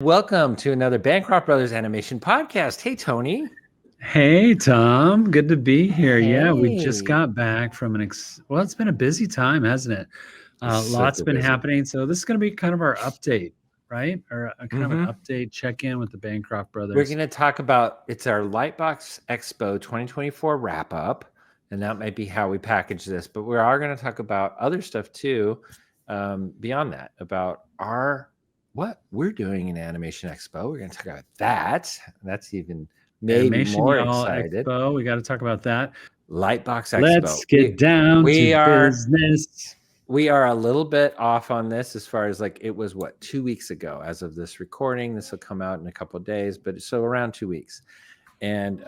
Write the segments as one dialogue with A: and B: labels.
A: welcome to another Bancroft Brothers Animation Podcast. Hey, Tony.
B: Hey, Tom. Good to be here. Yeah, we just
A: Hey.
B: got back from well, it's been a busy time, hasn't it? Lots
A: Super
B: been
A: busy.
B: happening. So this is going to be kind of our update, right? Or a kind of an
A: Mhm.
B: update check-in with the Bancroft
A: We're
B: brothers.
A: going to talk about it's our Lightbox Expo 2024 wrap up, and that might be how we package this. But we are going to talk about other stuff too, beyond that, about what we're doing in Animation Expo. We're going to talk about that. That's even maybe
B: Animation
A: more
B: Y'all
A: excited.
B: Expo. We got to talk about that.
A: Lightbox Expo.
B: Let's get down
A: we
B: to
A: are,
B: business.
A: We are a little bit off on this as far as like it was 2 weeks ago as of this recording. This will come out in a couple of days, but so around 2 weeks. And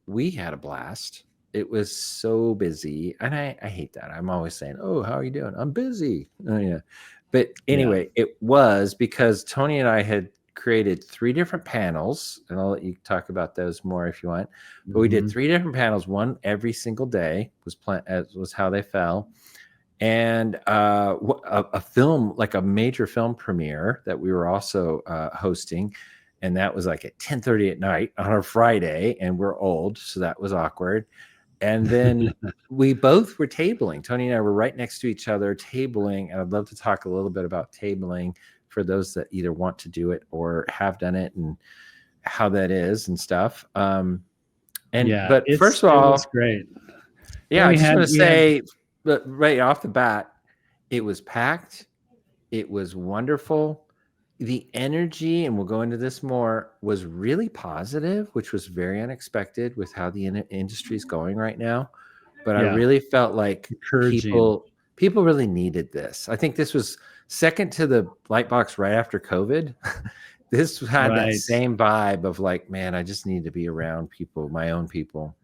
A: we had a blast. It was so busy. And I hate that. I'm always saying, oh, how are you doing? I'm busy. Oh, yeah. But anyway, It was because Tony and I had created 3 different panels, and I'll let you talk about those more if you want. But we did 3 different panels, one every single day was how they fell. And a film, like a major film premiere that we were also hosting, and that was like at 10:30 at night on a Friday, and we're old, so that was awkward. And then we both were tabling. Tony and I were right next to each other tabling, and I'd love to talk a little bit about tabling for those that either want to do it or have done it and how that is and stuff. But first of all,
B: it's great.
A: Yeah, I just want to say, but right off the bat, it was packed. It was wonderful. The energy, and we'll go into this more, was really positive, which was very unexpected with how the industry is going right now. But I really felt like people really needed this. I think this was second to the Lightbox right after COVID. This had that same vibe of like, man, I just need to be around people, my own people.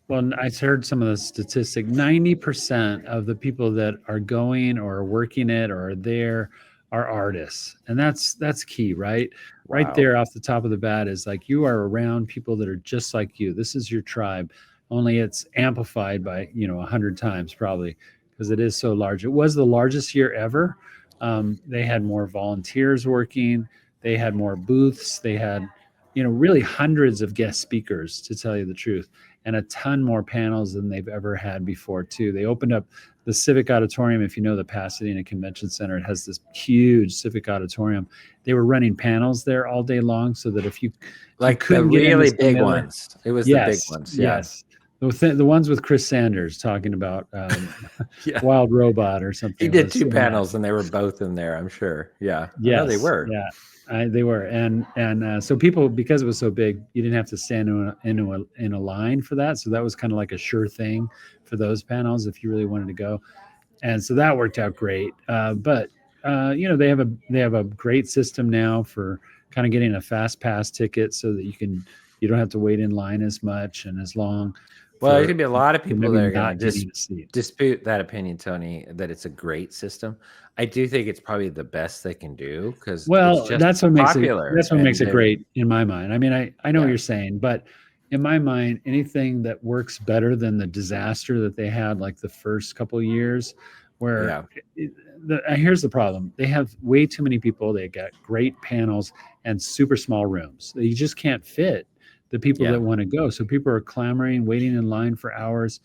B: Well, I heard some of the statistic. 90% of the people that are going or are working it or are there are artists. And that's key, right? Wow. Right there off the top of the bat is like you are around people that are just like you. This is your tribe. Only it's amplified by, 100 times probably because it is so large. It was the largest year ever. They had more volunteers working. They had more booths. They had, really hundreds of guest speakers, to tell you the truth, and a ton more panels than they've ever had before too. They opened up the Civic Auditorium. If you know the Pasadena Convention Center, it has this huge Civic Auditorium. They were running panels there all day long, so that if you
A: couldn't the really big ones, it was the big ones.
B: Yes. The ones with Chris Sanders talking about Wild Robot or something.
A: He did 2 panels, and they were both in there, I'm sure. Yeah.
B: Yes,
A: they were.
B: Yeah. They were, and so people, because it was so big, you didn't have to stand in a line for that. So that was kind of like a sure thing for those panels if you really wanted to go, and so that worked out great. But they have a great system now for kind of getting a fast pass ticket so that you don't have to wait in line as much and as long.
A: Well, there's gonna be a lot of people that are going to dispute that opinion, Tony, that it's a great system. I do think it's probably the best they can do because
B: that's what makes it great in my mind. I mean, I know what you're saying, but in my mind, anything that works better than the disaster that they had like the first couple of years, where here's the problem: they have way too many people. They got great panels and super small rooms. You just can't fit the people that want to go. So people are clamoring, waiting in line for hours.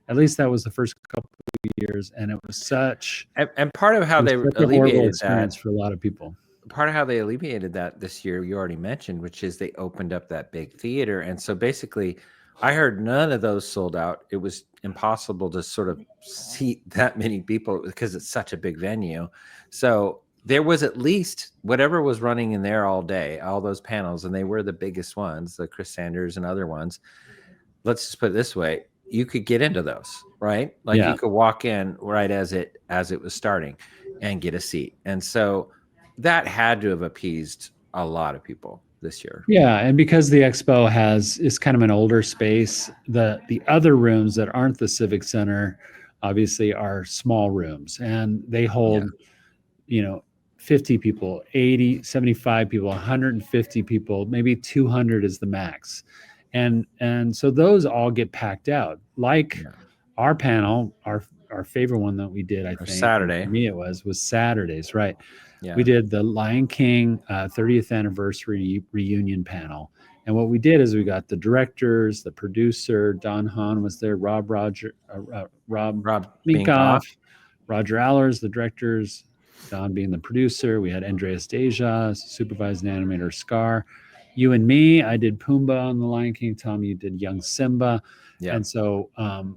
B: At least that was the first couple of years. And it was such...
A: And part of how they alleviated that
B: for a lot of people.
A: Part of how they alleviated that this year, you already mentioned, which is they opened up that big theater. And so basically, I heard none of those sold out. It was impossible to sort of seat that many people because it's such a big venue. So there was at least whatever was running in there all day, all those panels, and they were the biggest ones, the Chris Sanders and other ones. Let's just put it this way. You could get into those, right? Like you could walk in right as it was starting and get a seat. And so that had to have appeased a lot of people this year.
B: Yeah, and because the expo is kind of an older space, the other rooms that aren't the Civic Center obviously are small rooms, and they hold 50 people, 80, 75 people, 150 people, maybe 200 is the max. And so those all get packed out. Like our panel, our favorite one that we did, I think
A: Saturday.
B: For me it was Saturdays, right?
A: Yeah.
B: We did the Lion King 30th anniversary reunion panel. And what we did is we got the directors, the producer, Don Hahn was there, Rob
A: Rob
B: Minkoff,
A: Minkoff.
B: Roger Allers, the directors, Don being the producer. We had Andreas Deja, supervising animator Scar. You and me, I did Pumbaa on the Lion King. Tom, you did young Simba.
A: Yeah.
B: And so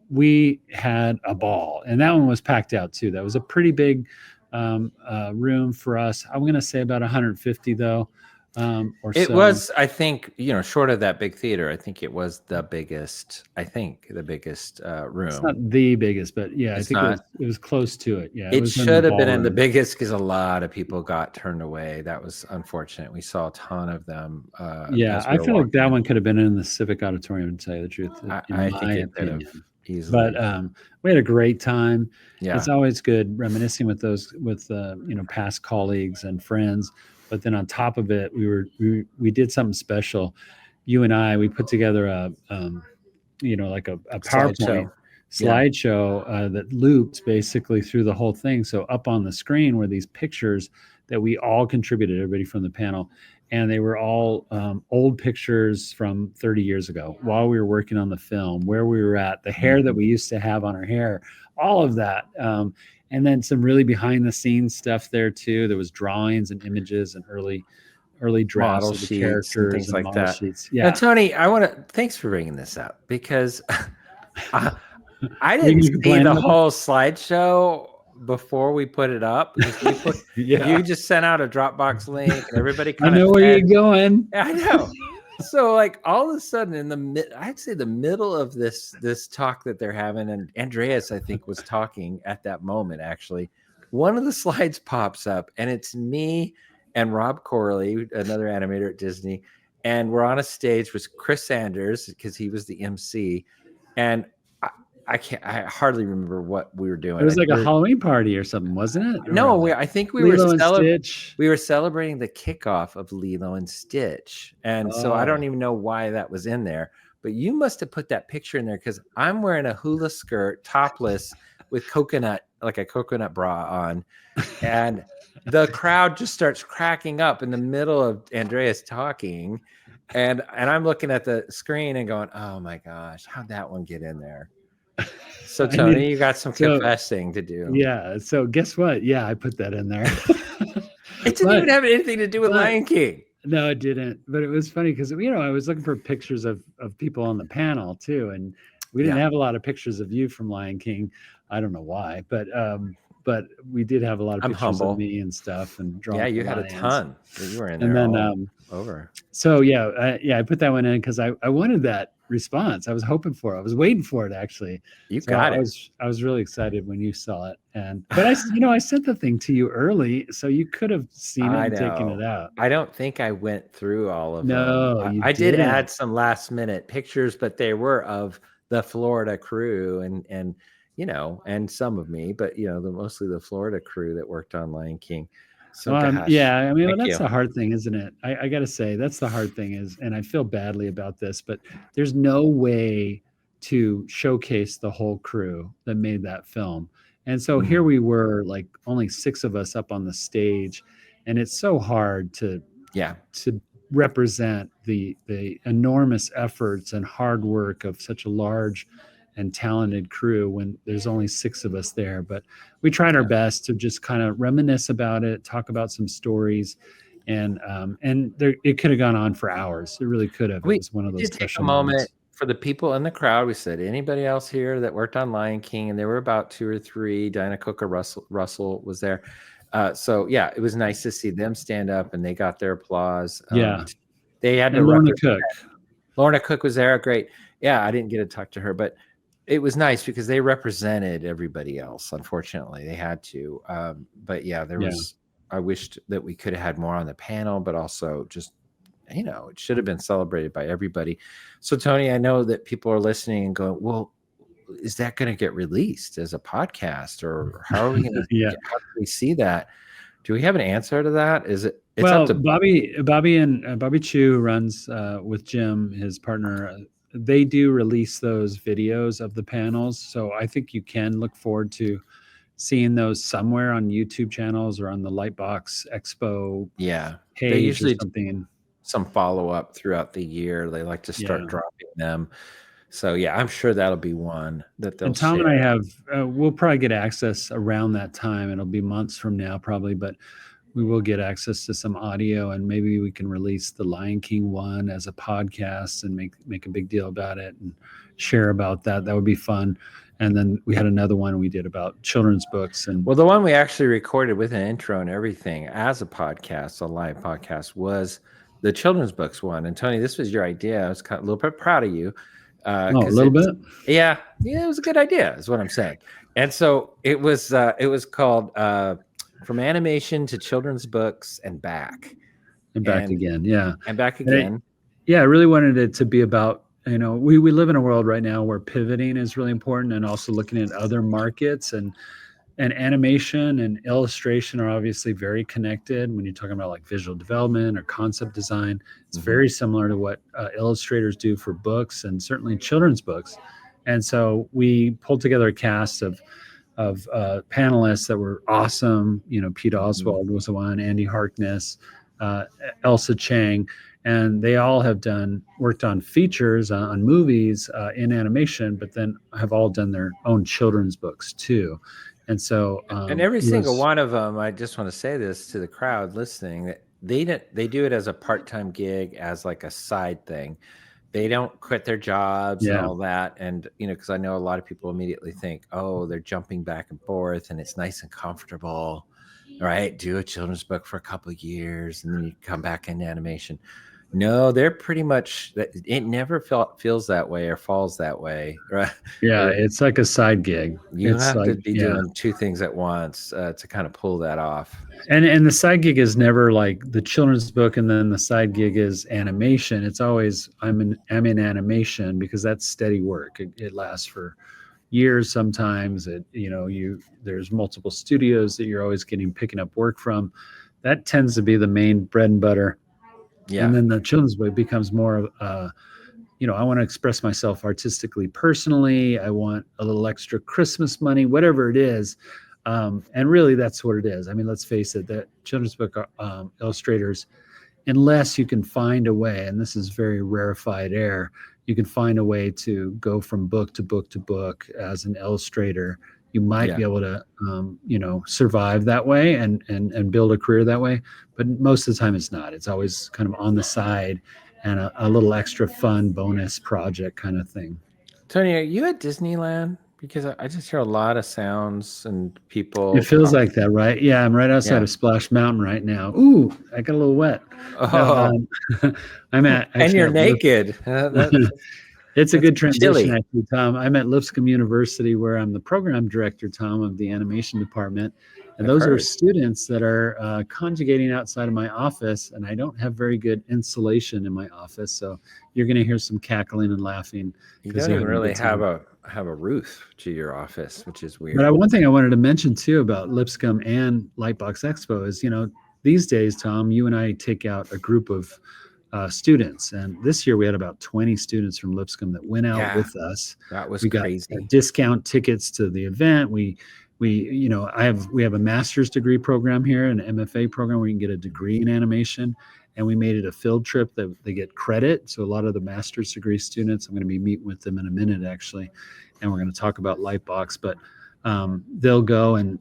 B: we had a ball, and that one was packed out too. That was a pretty big room for us. I'm going to say about 150 though, or
A: It
B: so.
A: was, I think, short of that big theater, I think it was the biggest room.
B: It's not the biggest, but yeah,
A: It's
B: I think
A: not.
B: it was close to it. Yeah,
A: It
B: was in
A: should have been in the
B: ballroom.
A: biggest because a lot of people got turned away. That was unfortunate. We saw a ton of them.
B: Yeah,
A: as we
B: I
A: were
B: feel like that
A: walking.
B: one could have been in the Civic Auditorium, to tell you the truth,
A: I
B: in
A: think
B: my
A: it could have
B: opinion.
A: easily.
B: But we had a great time.
A: Yeah.
B: It's always good reminiscing with those past colleagues and friends. But then on top of it, we did something special. You and I, we put together a like a PowerPoint slideshow that loops basically through the whole thing. So up on the screen were these pictures that we all contributed, everybody from the panel, and they were all old pictures from 30 years ago while we were working on the film, where we were at, the hair that we used to have on our hair, all of that. And then some really behind the scenes stuff there too. There was drawings and images and early drafts
A: model
B: of the
A: sheets
B: characters
A: and things like
B: model
A: that.
B: sheets.
A: Now,
B: Yeah.
A: Tony, thanks for bringing this up because I
B: You
A: didn't
B: can
A: see
B: complain
A: the
B: about
A: whole slideshow before we put it up. Because
B: Yeah.
A: you just sent out a Dropbox link and everybody
B: I
A: kind of
B: know where you're going.
A: I know. So like all of a sudden I'd say the middle of this talk that they're having, and Andreas, I think, was talking at that moment, actually, one of the slides pops up and it's me and Rob Corley, another animator at Disney. And we're on a stage with Chris Sanders because he was the MC. And I hardly remember what we were doing.
B: It was like a Halloween party or something, wasn't it?
A: No, I think we
B: Lilo
A: were
B: and Stitch.
A: We were celebrating the kickoff of Lilo and Stitch. And so I don't even know why that was in there, but you must have put that picture in there because I'm wearing a hula skirt, topless, with like a coconut bra on. And the crowd just starts cracking up in the middle of Andreas talking. And I'm looking at the screen and going, oh my gosh, how'd that one get in there? So Tony, you got some confessing to do.
B: Yeah. So guess what? Yeah, I put that in there.
A: It didn't even have anything to do with Lion King.
B: No, it didn't. But it was funny because I was looking for pictures of people on the panel too, and we didn't have a lot of pictures of you from Lion King. I don't know why, but we did have a lot of pictures of me and stuff and drawing.
A: Yeah, you had a ton. You were in there.
B: And then
A: over.
B: So I put that one in because I wanted that response. I was hoping for it. I was waiting for it, actually.
A: Got it.
B: I was really excited when you saw it. But I sent the thing to you early, so you could have seen it and taken it out.
A: I don't think I went through all of them.
B: No,
A: I did add some last minute pictures, but they were of the Florida crew and some of me, but mostly the Florida crew that worked on Lion King. So
B: that's the hard thing, isn't it? I got to say, that's the hard thing is, and I feel badly about this, but there's no way to showcase the whole crew that made that film. And so here we were, like only 6 of us up on the stage, and it's so hard to represent the enormous efforts and hard work of such a large and talented crew when there's only 6 of us there. But we tried our best to just kind of reminisce about it, talk about some stories, and it could have gone on for hours. It really could have. It was one of those special moments.
A: For the people in the crowd. We said, anybody else here that worked on Lion King? And there were about 2 or 3. Diana Cook or Russell was there. So yeah, it was nice to see them stand up and they got their applause. They had to
B: Lorna Cook.
A: Lorna Cook was there. Great. Yeah, I didn't get to talk to her, but it was nice because they represented everybody else. Unfortunately, they had to. But yeah, I wished that we could have had more on the panel, but also just, it should have been celebrated by everybody. So Tony, I know that people are listening and going, well, is that going to get released as a podcast, or how are we going to, how do we see that? Do we have an answer to that? It's up to
B: Bobby Chu runs with Jim, his partner. They do release those videos of the panels. So I think you can look forward to seeing those somewhere on YouTube channels or on the Lightbox Expo
A: Yeah. They
B: page or
A: usually do
B: something.
A: some follow-up throughout the year. They like to
B: Yeah.
A: start dropping them. So yeah, I'm sure that'll be one that they'll
B: And Tom and I
A: share.
B: have, we'll probably get access around that time. It'll be months from now, probably, but we will get access to some audio, and maybe we can release the Lion King one as a podcast and make a big deal about it and share about that. That would be fun. And then we had another one we did about children's books. And
A: Well, the one we actually recorded with an intro and everything as a podcast, a live podcast, was the children's books one. And Tony, this was your idea. I was kind of a little bit proud of you.
B: a little bit.
A: Yeah, it was a good idea, is what I'm saying. And so it was called From Animation to Children's Books and Back.
B: And back again. Yeah.
A: And back again.
B: I really wanted it to be about, we live in a world right now where pivoting is really important, and also looking at other markets, and animation and illustration are obviously very connected. When you're talking about like visual development or concept design, it's very similar to what illustrators do for books, and certainly children's books. And so we pulled together a cast of panelists that were awesome. Pete Oswald was the one, Andy Harkness, Elsa Chang, and they all have worked on features, on movies, in animation, but then have all done their own children's books too. And so,
A: and every single one of them, I just want to say this to the crowd listening, that they do it as a part-time gig, as like a side thing. They don't quit their jobs and all that. And, because I know a lot of people immediately think, oh, they're jumping back and forth and it's nice and comfortable, right? Do a children's book for a couple of years and then you come back into animation. No, they're pretty much, it never feels that way or falls that way, right?
B: Yeah, it's like a side gig.
A: You have to be doing two things at once to kind of pull that off.
B: And the side gig is never like the children's book and then the side gig is animation. It's always I'm in animation, because that's steady work. It lasts for years sometimes. There's multiple studios that you're always picking up work from. That tends to be the main bread and butter. Yeah. And then the children's book becomes more of, I want to express myself artistically, personally. I want a little extra Christmas money, whatever it is. And really, that's what it is. I mean, let's face it, that children's book illustrators, unless you can find a way, and this is very rarefied air, you can find a way to go from book to book to book as an illustrator. You might be able to, survive that way and build a career that way. But most of the time it's not. It's always kind of on the side and a little extra fun bonus project kind of thing.
A: Tony, are you at Disneyland? Because I just hear a lot of sounds and people.
B: It feels like that, right? Yeah, I'm right outside of Splash Mountain right now. Ooh, I got a little wet.
A: Oh.
B: I'm at.
A: And you're naked.
B: It's a good transition, actually, Tom. I'm at Lipscomb University, where I'm the program director, Tom, of the animation department. And those are students that are conjugating outside of my office, and I don't have very good insulation in my office. So you're going to hear some cackling and laughing.
A: You don't even really have a roof to your office, which is weird.
B: But one thing I wanted to mention, too, about Lipscomb and Lightbox Expo is, these days, Tom, you and I take out a group of students, and this year we had about 20 students from Lipscomb that went out with us.
A: That was
B: crazy. We got discount tickets to the event. We have a master's degree program here, an MFA program where you can get a degree in animation, and we made it a field trip that they get credit. So a lot of the master's degree students, I'm going to be meeting with them in a minute, actually, and we're going to talk about Lightbox, but they'll go and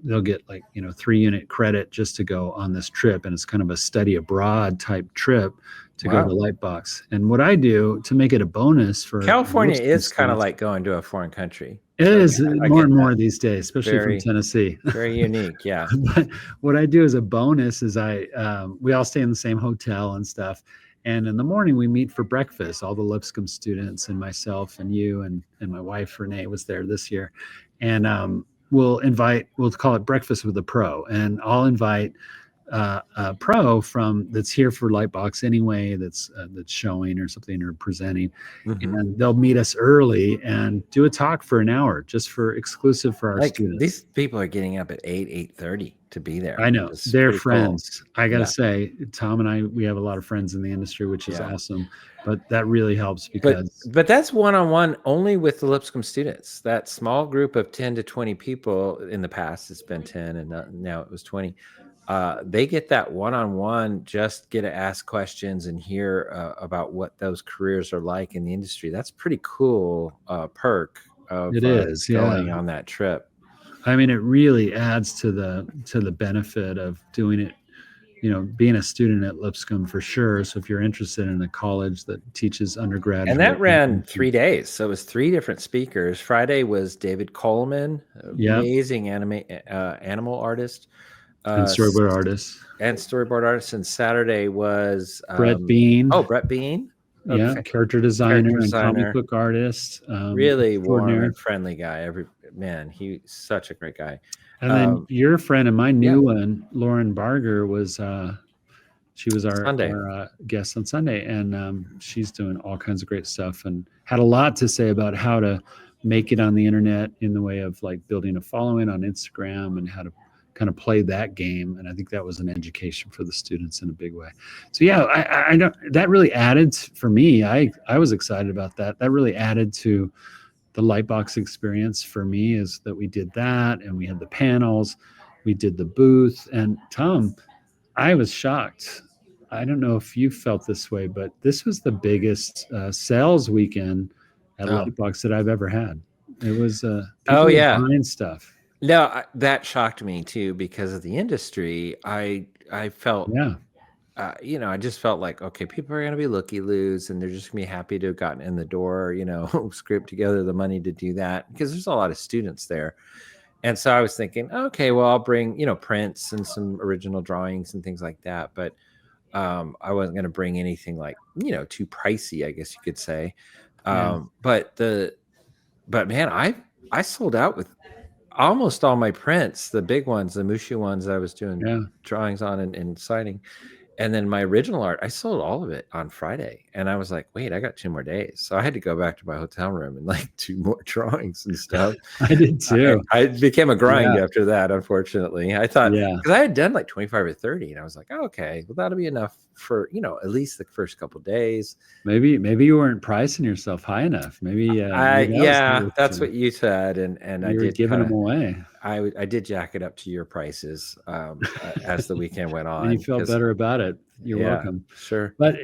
B: they'll get 3-unit credit just to go on this trip. And it's kind of a study abroad type trip to go to Lightbox. And what I do to make it a bonus for
A: California is kind of like going to a foreign country.
B: It is more and more these days, especially from Tennessee.
A: Very unique. Yeah.
B: But what I do as a bonus is we all stay in the same hotel and stuff. And in the morning we meet for breakfast, all the Lipscomb students and myself and you and my wife, Renee, was there this year. And we'll call it Breakfast with a Pro. And I'll invite a pro from that's here for Lightbox anyway, that's showing or something or presenting,
A: Mhm.
B: and they'll meet us early and do a talk for an hour just for exclusive for our
A: Like,
B: students.
A: these people are getting up at 8:30 to be there,
B: I know
A: which is
B: they're
A: pretty cool.
B: friends. I got to
A: Yeah.
B: say, Tom and I, we have a lot of friends in the industry, which is
A: Yeah.
B: awesome. But that really helps
A: But
B: because
A: but that's one-on-one only with the Lipscomb students. That small group of 10 to 20 people, in the past, it's been 10 and now it was 20. They get that one-on-one, just get to ask questions and hear about what those careers are like in the industry. That's pretty cool perk of
B: it is, yeah.
A: going on that trip.
B: I mean, it really adds to the benefit of doing it, being a student at Lipscomb for sure. So if you're interested in a college that teaches undergraduate,
A: And that ran 3 days. So it was 3 different speakers. Friday was David Coleman,
B: Yep.
A: amazing animal artist.
B: And storyboard artists.
A: And storyboard artist. And Saturday was
B: Brett Bean.
A: Oh, Brett Bean.
B: Yeah,
A: Okay.
B: character designer and
A: designer.
B: comic book artist.
A: Really warm
B: extraordinaire.
A: and friendly guy. He's such a great guy.
B: And then your friend and my new one, Lauren Barger, was she was our guest on Sunday, and she's doing all kinds of great stuff and had a lot to say about how to make it on the internet in the way of like building a following on Instagram and how to kind of play that game. And I think that was an education for the students in a big way. So yeah, I don't, that really added for me. I was excited about that. That really added to the Lightbox experience for me, is that we did that and we had the panels, we did the booth. And Tom, I was shocked. I don't know if you felt this way, but this was the biggest sales weekend at Lightbox that I've ever had. It was buying stuff.
A: No, that shocked me too, because of the industry. I felt, I just felt like, okay, people are going to be looky-loos and they're just going to be happy to have gotten in the door, scrape together the money to do that, because there's a lot of students there. And so I was thinking, okay, well, I'll bring, prints and some original drawings and things like that. But I wasn't going to bring anything like, too pricey, I guess you could say. But man, I sold out with almost all my prints, the big ones, the Mushu ones I was doing drawings on and signing. And then my original art, I sold all of it on Friday. And I was like, wait, I got 2 more days. So I had to go back to my hotel room and like do more drawings and stuff.
B: I did too.
A: I became a grind after that, unfortunately. I thought, because I had done like 25 or 30 and I was like, oh, okay, well, that'll be enough for, at least the first couple of days.
B: Maybe you weren't pricing yourself high enough. Maybe
A: that's what you said. And I did
B: giving them away.
A: I did jack it up to your prices as the weekend went on.
B: And you felt better about it. You're welcome.
A: Sure.
B: But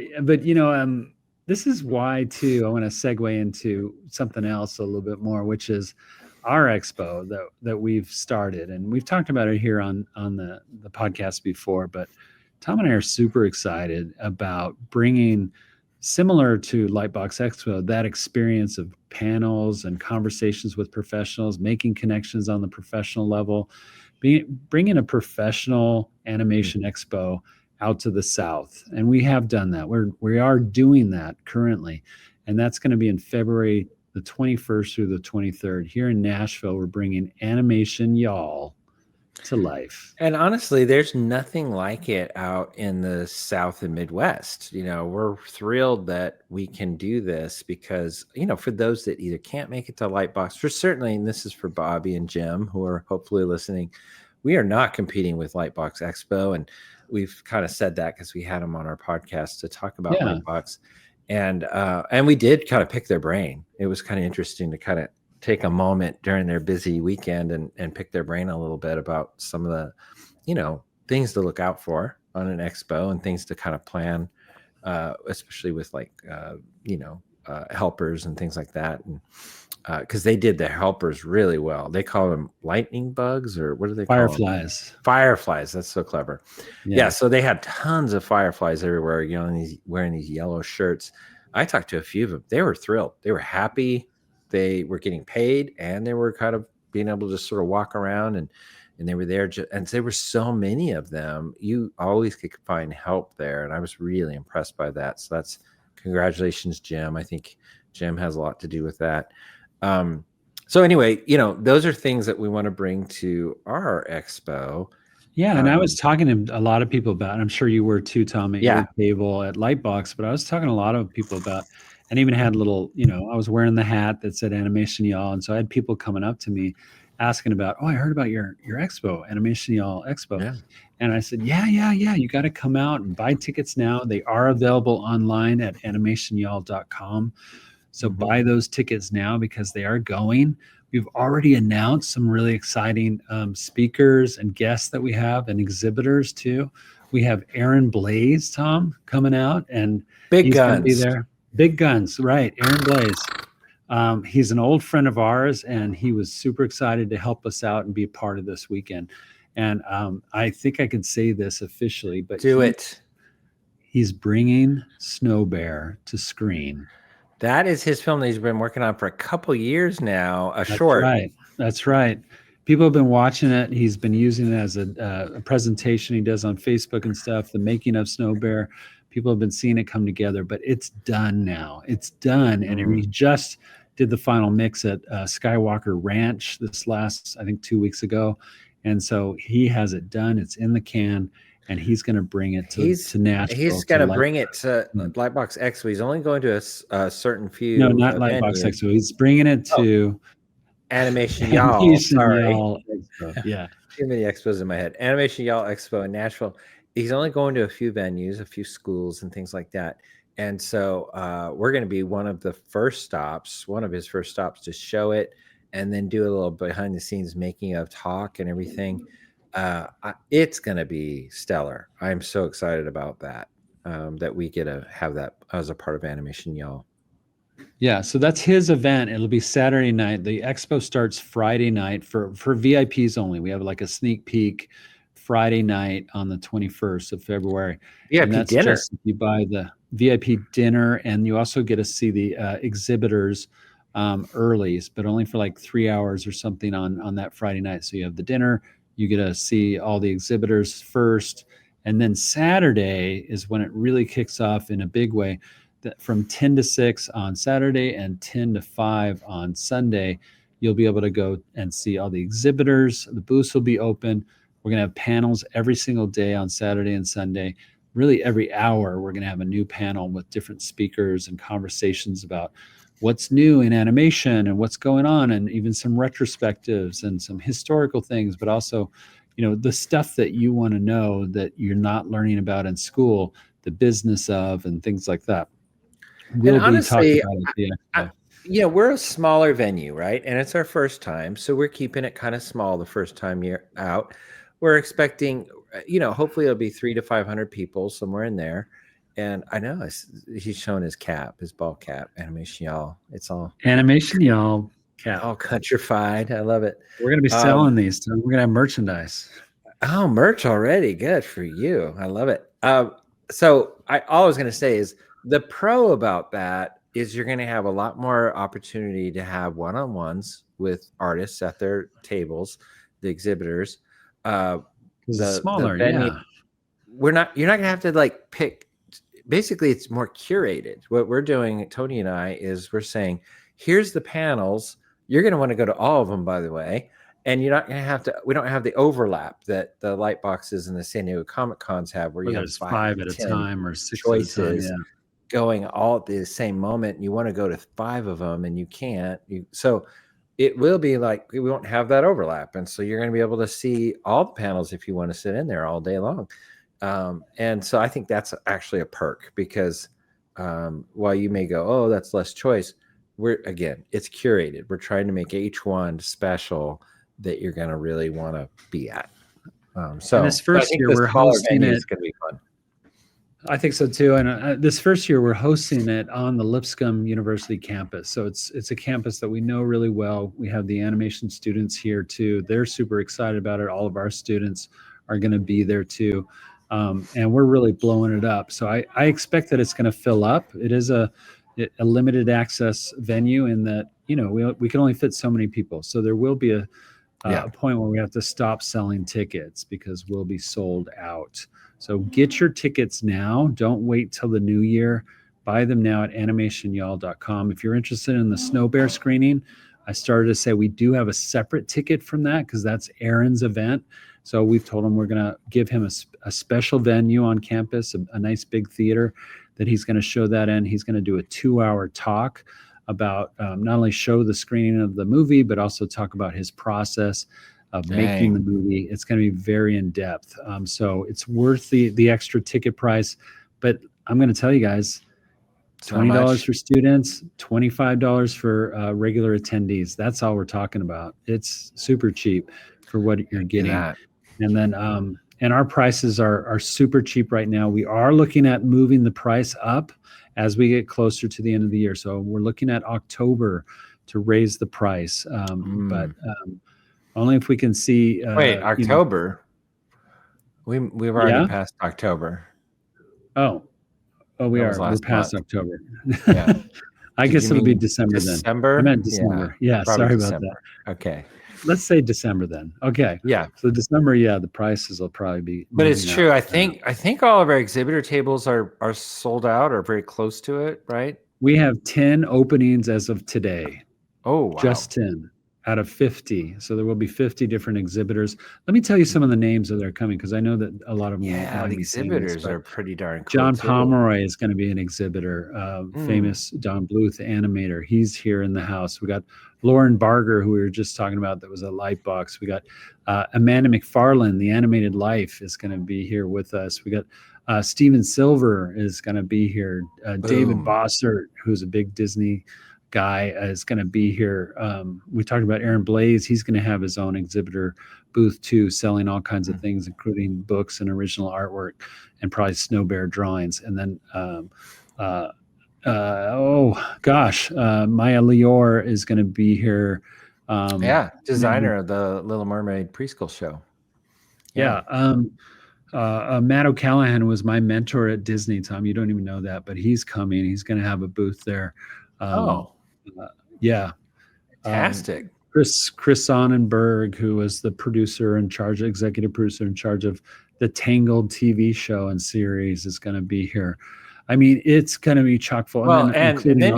B: this is why too, I want to segue into something else a little bit more, which is our expo that we've started. And we've talked about it here on the podcast before, but Tom and I are super excited about bringing, similar to Lightbox Expo, that experience of panels and conversations with professionals, making connections on the professional level, bringing a professional animation expo out to the South. And we have done that. We are doing that currently. And that's going to be in February the 21st through the 23rd here in Nashville. We're bringing Animation Y'all to life.
A: And honestly, there's nothing like it out in the South and Midwest. We're thrilled that we can do this because, for those that either can't make it to Lightbox, for certainly, and this is for Bobby and Jim, who are hopefully listening, we are not competing with Lightbox Expo. And we've kind of said that because we had them on our podcast to talk about Lightbox. And we did kind of pick their brain. It was kind of interesting to kind of take a moment during their busy weekend and pick their brain a little bit about some of the, things to look out for on an expo and things to kind of plan, especially with like, helpers and things like that. And because they did the helpers really well. They call them lightning bugs, or what do they call
B: Fireflies.
A: them? Fireflies. That's so clever. Yeah. So they had tons of fireflies everywhere, wearing these yellow shirts. I talked to a few of them. They were thrilled. They were happy. They were getting paid, and they were kind of being able to just sort of walk around, and they were there. And there were so many of them. You always could find help there, and I was really impressed by that. So that's congratulations, Jim. I think Jim has a lot to do with that. So anyway, those are things that we want to bring to our expo.
B: Yeah, and I was talking to a lot of people about, and I'm sure you were too, Tom, at
A: Yeah.
B: your table at Lightbox, but I was talking to a lot of people about, and even had little, I was wearing the hat that said Animation Y'all. And so I had people coming up to me asking about, oh, I heard about your expo, Animation Y'all Expo.
A: Yeah.
B: And I said, yeah, you got to come out and buy tickets now. They are available online at animationyall.com. So buy those tickets now because they are going. We've already announced some really exciting speakers and guests that we have, and exhibitors too. We have Aaron Blaze, Tom, coming out, and
A: Big
B: he's going to be
A: guns.
B: there. Big guns, right? Aaron Blaze. He's an old friend of ours, and he was super excited to help us out and be a part of this weekend. And I think I can say this officially, but
A: Do it.
B: He's bringing Snow Bear to screen.
A: That is his film that he's been working on for a couple years now.
B: That's
A: short.
B: Right. That's right. People have been watching it. He's been using it as a presentation he does on Facebook and stuff. The making of Snow Bear. People have been seeing it come together, but it's done now. It's done, and we just did the final mix at Skywalker Ranch this last, I think, 2 weeks ago, and so he has it done. It's in the can. And he's going to bring it to Nashville.
A: He's going to bring it to Lightbox Expo. He's only going to a certain few.
B: No, not Lightbox Expo. He's bringing it to
A: Animation Y'all. Sorry.
B: Expo. Yeah.
A: Too many expos in my head. Animation Y'all Expo in Nashville. He's only going to a few venues, a few schools and things like that. And so we're going to be one of his first stops to show it and then do a little behind the scenes making of talk and everything. It's going to be stellar. I'm so excited about that, that we get to have that as a part of Animation Y'all.
B: Yeah, so that's his event. It'll be Saturday night. The expo starts Friday night for VIPs only. We have like a sneak peek Friday night on the 21st of February.
A: VIP
B: and that's
A: dinner.
B: Just if you buy the VIP dinner, and you also get to see the exhibitors early, but only for like 3 hours or something on that Friday night. So you have the dinner. You get to see all the exhibitors first. And then Saturday is when it really kicks off in a big way. From 10 to 6 on Saturday and 10 to 5 on Sunday, you'll be able to go and see all the exhibitors. The booths will be open. We're going to have panels every single day on Saturday and Sunday. Really every hour, we're going to have a new panel with different speakers and conversations about what's new in animation and what's going on, and even some retrospectives and some historical things, but also, the stuff that you want to know that you're not learning about in school, the business of, and things like that.
A: We'll be talking about it. We're a smaller venue, right? And it's our first time, so we're keeping it kind of small the first time you're out. We're expecting, hopefully it'll be 300 to 500 people, somewhere in there. And I know he's showing his ball cap, Animation Y'all. It's all
B: Animation Y'all cap,
A: all countrified. I love it.
B: We're gonna be selling these. We're gonna have merchandise.
A: Oh, merch already! Good for you. I love it. So all I was gonna say is the pro about that is you're gonna have a lot more opportunity to have one-on-ones with artists at their tables, the exhibitors. The
B: smaller,
A: venue,
B: yeah.
A: You're not gonna have to pick. Basically, it's more curated. What we're doing, Tony and I, is we're saying, here's the panels. You're going to want to go to all of them, by the way. And you're not going to have to, we don't have the overlap that the light boxes and the San Diego Comic Cons have, where you have
B: five at a time or 6
A: choices
B: at a time,
A: going all at the same moment. And you want to go to 5 of them and you can't. So it will be like, we won't have that overlap. And so you're going to be able to see all the panels if you want to sit in there all day long. And so I think that's actually a perk, because while you may go, oh, that's less choice, it's curated. We're trying to make each one special that you're going to really want to be at. So
B: this first year we're hosting it.
A: It's going to be fun.
B: I think so too. And this first year we're hosting it on the Lipscomb University campus. So it's a campus that we know really well. We have the animation students here too. They're super excited about it. All of our students are going to be there too. And we're really blowing it up. So I expect that it's going to fill up. It is a limited access venue in that, we can only fit so many people. So there will be a point where we have to stop selling tickets because we'll be sold out. So get your tickets now. Don't wait till the new year. Buy them now at animationyall.com. If you're interested in the Snow Bear screening, I started to say we do have a separate ticket from that because that's Aaron's event. So we've told him we're going to give him a special venue on campus, a nice big theater that he's going to show that in. He's going to do a 2-hour talk about not only show the screening of the movie, but also talk about his process of making the movie. It's going to be very in depth. So it's worth the extra ticket price. But I'm going to tell you guys, $20 for students, $25 for regular attendees. That's all we're talking about. It's super cheap for what you're getting. And then, and our prices are super cheap right now. We are looking at moving the price up as we get closer to the end of the year. So we're looking at October to raise the price. But only if we can see.
A: Wait, October? We've already passed October.
B: Oh, we are. We're past October.
A: Yeah.
B: I guess it'll be December then.
A: December?
B: I meant December. Yeah, sorry about that.
A: Okay.
B: Let's say December then. Okay.
A: Yeah.
B: So December, the prices will probably be.
A: But it's true. I think all of our exhibitor tables are sold out or very close to it, right?
B: We have 10 openings as of today.
A: Oh, wow.
B: Just 10 out of 50. So there will be 50 different exhibitors. Let me tell you some of the names that are coming because I know that a lot of them.
A: Yeah, the exhibitors are pretty darn cool.
B: John Pomeroy is going to be an exhibitor. Famous Don Bluth animator. He's here in the house. We got Lauren Barger, who we were just talking about, that was a Lightbox. We got Amanda McFarlane, The Animated Life, is going to be here with us. We got Steven Silver is going to be here. David Bossert, who's a big Disney guy, is going to be here. We talked about Aaron Blaze. He's going to have his own exhibitor booth too, selling all kinds of things, including books and original artwork and probably Snow Bear drawings. And then Maya Lior is going to be here.
A: Designer of the Little Mermaid preschool show.
B: Matt O'Callahan was my mentor at Disney, Tom. You don't even know that, but he's coming. He's going to have a booth there.
A: Fantastic.
B: Chris Sonnenberg, who was the executive producer in charge of the Tangled TV show and series, is going to be here. I mean, it's going to be chock full.
A: Well, and then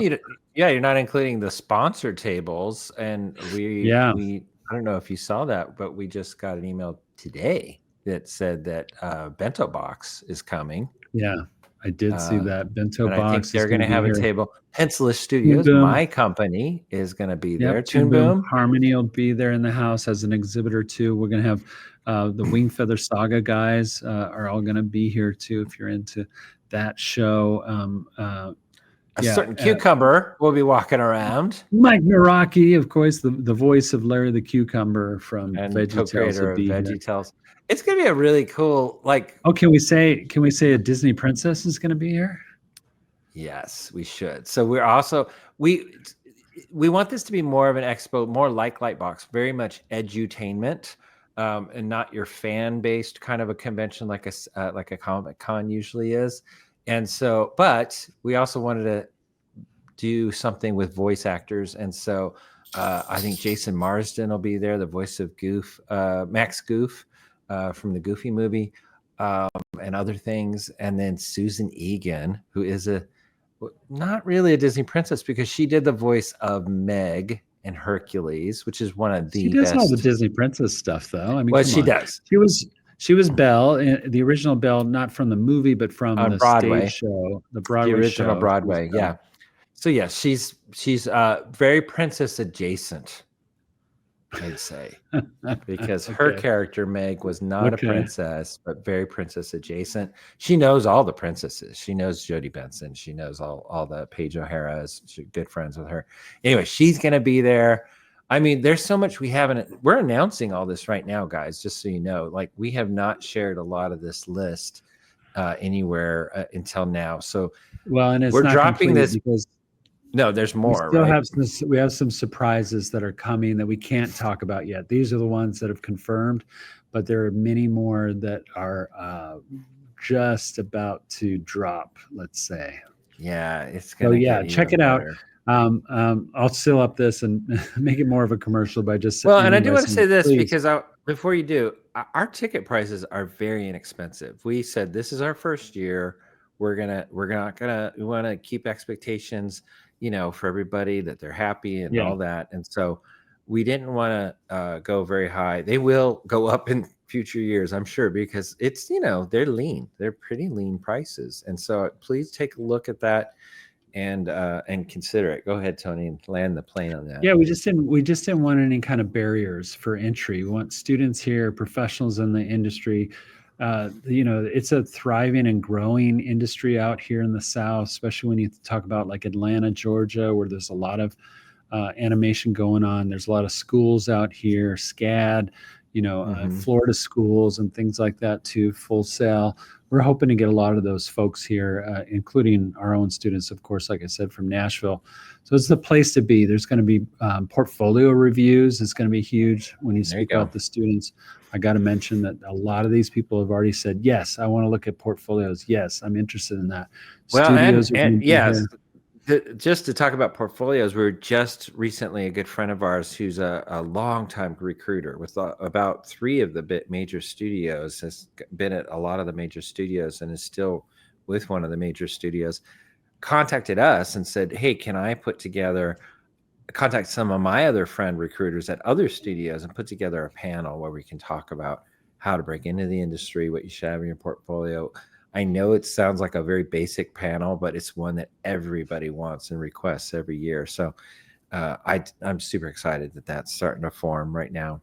A: you're not including the sponsored tables. And we I don't know if you saw that, but we just got an email today that said that Bento Box is coming.
B: Yeah, I did see that. Bento Box.
A: I think they're going to have a table. Pencilist Studios, my company, is going to be there. Toon Boom.
B: Harmony will be there in the house as an exhibitor too. We're going to have the Wing Feather Saga guys are all going to be here too if you're into that show.
A: A certain Cucumber will be walking around.
B: Mike Naraki, of course, the voice of Larry the Cucumber from
A: VeggieTales will be VeggieTales. It's going to be a really cool,
B: can we say a Disney princess is going to be here?
A: Yes, we should. So we're also we want this to be more of an expo, more like Lightbox, very much edutainment, and not your fan-based kind of a convention like a Comic-Con usually is. And so, but we also wanted to do something with voice actors, and so I think Jason Marsden will be there, the voice of Goof, Max Goof. From the Goofy movie, and other things, and then Susan Egan, who is not really a Disney princess because she did the voice of Meg and Hercules, which is one of the best.
B: She does all the Disney princess stuff, though. I mean,
A: she does.
B: She was Belle, the original Belle, not from the movie, but from the
A: Broadway
B: stage show, the Broadway
A: original
B: show.
A: Broadway. Yeah. So yeah, she's very princess adjacent, I'd say, because her character Meg was not a princess, but very princess adjacent. She knows all the princesses. She knows Jodie Benson. She knows all the Paige O'Hara. She's good friends with her. Anyway, she's going to be there. I mean, there's so much we haven't. We're announcing all this right now, guys. Just so you know, we have not shared a lot of this list anywhere until now. So,
B: and it's
A: we're
B: not
A: dropping this
B: because.
A: No, there's more.
B: We have some surprises that are coming that we can't talk about yet. These are the ones that have confirmed, but there are many more that are just about to drop, let's say.
A: Yeah, it's gonna
B: check it out. I'll seal up this and make it more of a commercial by just
A: and I do want to say this because before you do, our ticket prices are very inexpensive. We said this is our first year. We want to keep expectations for everybody, that they're happy and
B: Yeah.
A: all that. And so we didn't want to go very high. They will go up in future years, I'm sure, because it's, they're lean. They're pretty lean prices. And so please take a look at that and consider it. Go ahead, Tony, and land the plane on that.
B: Yeah, we just didn't want any kind of barriers for entry. We want students here, professionals in the industry. It's a thriving and growing industry out here in the South, especially when you talk about like Atlanta, Georgia, where there's a lot of animation going on. There's a lot of schools out here, SCAD, Florida schools and things like that too, Full Sail. We're hoping to get a lot of those folks here, including our own students, of course, like I said, from Nashville. So it's the place to be. There's going to be portfolio reviews. It's going to be huge when you speak about the students. I got to mention that a lot of these people have already said, yes, I want to look at portfolios. Yes, I'm interested in that.
A: Well,
B: Studios
A: and yes, just to talk about portfolios, we were just recently, a good friend of ours who's a longtime recruiter with about 3 of the major studios, has been at a lot of the major studios and is still with one of the major studios, contacted us and said, hey, can I contact some of my other friend recruiters at other studios and put together a panel where we can talk about how to break into the industry, what you should have in your portfolio. I know it sounds like a very basic panel, but it's one that everybody wants and requests every year. So I'm super excited that that's starting to form right now.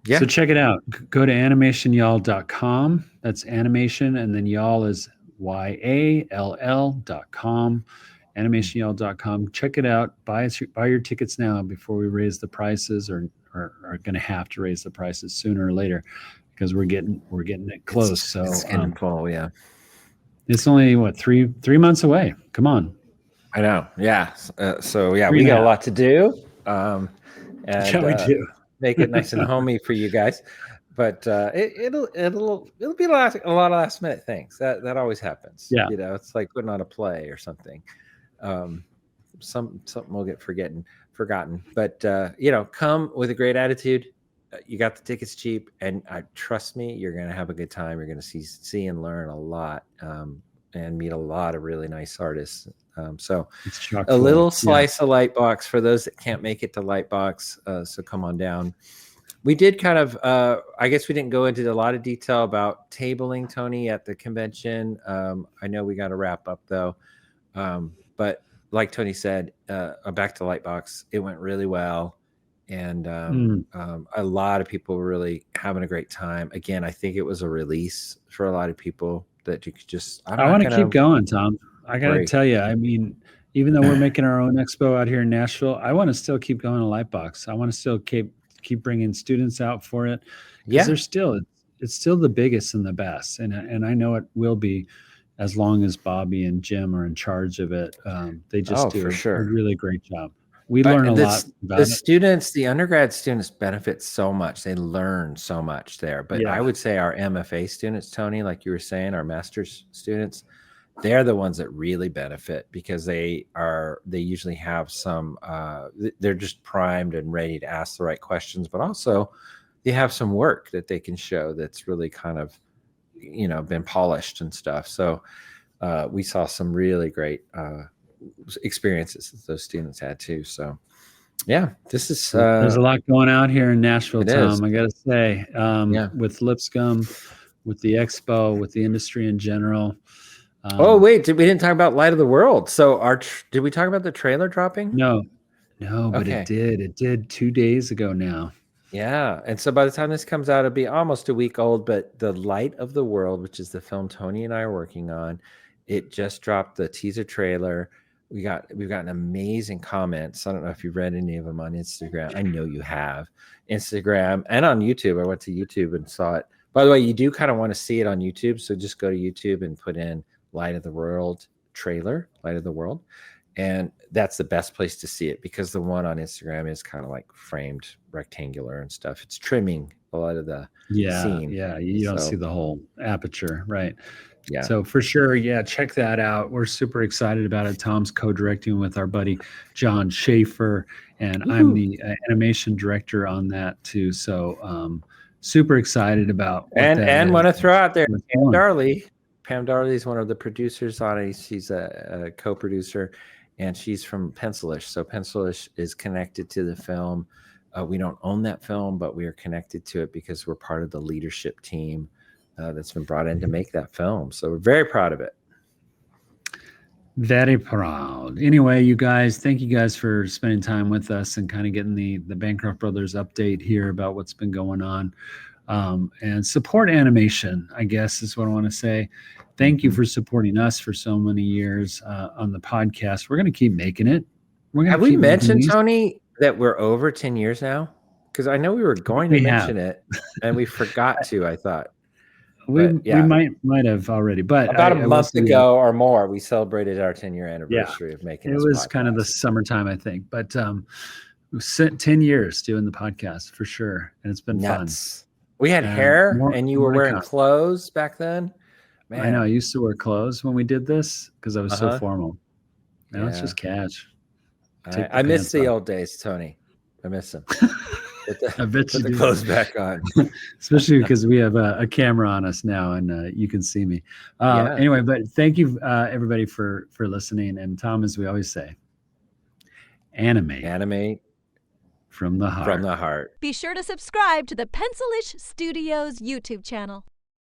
A: Yeah.
B: So check it out. Go to animationyall.com. That's animation, and then y'all is YALL.com. animationyall.com. Check it out. Buy your tickets now before we raise the prices, or are going to have to raise the prices sooner or later, because we're getting it close.
A: It's getting full. Yeah.
B: It's only what, three months away. Come on.
A: I know. Yeah. So yeah, we got a lot to do.
B: And we do.
A: Make it nice and homey for you guys. But it'll be a lot of last minute things. That always happens.
B: Yeah.
A: It's like putting on a play or something. Something will get forgotten. But come with a great attitude. You got the tickets cheap, and trust me, you're going to have a good time. You're going to see and learn a lot, and meet a lot of really nice artists. So a little slice of Lightbox for those that can't make it to Lightbox. So come on down. We did kind of, I guess we didn't go into a lot of detail about tabling, Tony, at the convention. I know we got to wrap up though. But like Tony said, back to Lightbox, it went really well. And a lot of people were really having a great time. Again, I think it was a release for a lot of people that you could just...
B: I want to keep going, Tom. I got to tell you, I mean, even though we're making our own expo out here in Nashville, I want to still keep going to Lightbox. I want to still keep bringing students out for it. Yeah. It's still the biggest and the best. And I know it will be, as long as Bobby and Jim are in charge of it. They just do a really great job. We learn a lot about it.
A: The undergrad students benefit so much. They learn so much there. But I would say our MFA students, Tony, like you were saying, our master's students, they're the ones that really benefit, because they usually have some, they're just primed and ready to ask the right questions, but also they have some work that they can show that's really kind of, been polished and stuff. So we saw some really great experiences that those students had too. So yeah, this is
B: there's a lot going out here in Nashville, Tom. I gotta say, with Lipscomb, with the expo, with the industry in general.
A: Oh wait, we didn't talk about Light of the World. So did we talk about the trailer dropping?
B: No, but it did 2 days ago now.
A: Yeah, and so by the time this comes out, it'll be almost a week old. But the Light of the World, which is the film Tony and I are working on, it just dropped the teaser trailer. We've gotten amazing comments. I don't know if you've read any of them on Instagram. I know you have. Instagram and on YouTube. I went to YouTube and saw it. By the way, you do kind of want to see it on YouTube, so just go to YouTube and put in Light of the World trailer, Light of the World, and that's the best place to see it, because the one on Instagram is kind of like framed rectangular and stuff. It's trimming a lot of the scene.
B: Yeah, you don't see the whole aperture, right?
A: Yeah.
B: So for sure, check that out. We're super excited about it. Tom's co-directing with our buddy John Schaefer, and I'm the animation director on that too. So super excited about
A: and want to throw out there, Darley. Pam Darley is one of the producers on it. She's a co-producer, and she's from Pencilish. So Pencilish is connected to the film. We don't own that film, but we are connected to it because we're part of the leadership team that's been brought in to make that film. So we're very proud of it.
B: Very proud. Anyway, you guys, thank you guys for spending time with us and kind of getting the Bancroft Brothers update here about what's been going on. And support animation, I guess is what I want to say. Thank you for supporting us for so many years on the podcast. We're going to keep making it.
A: Have we mentioned, Tony, that we're over 10 years now? Because I know we were going to mention it and we forgot to, I thought.
B: We might have already, but
A: about a month ago or more, we celebrated our 10-year anniversary of making
B: it. It was kind of the summertime, I think, but 10 years doing the podcast for sure, and it's been fun.
A: We had hair, and you were wearing clothes back then. Man.
B: I know. I used to wear clothes when we did this because I was so formal. Now it's just cash.
A: I miss the old days, Tony. I miss them.
B: I bet you
A: put the clothes back on,
B: especially because we have a camera on us now, and you can see me. Anyway, but thank you everybody for listening. And Tom, as we always say, animate from the heart.
A: From the heart.
C: Be sure to subscribe to the Pencilish Studios YouTube channel.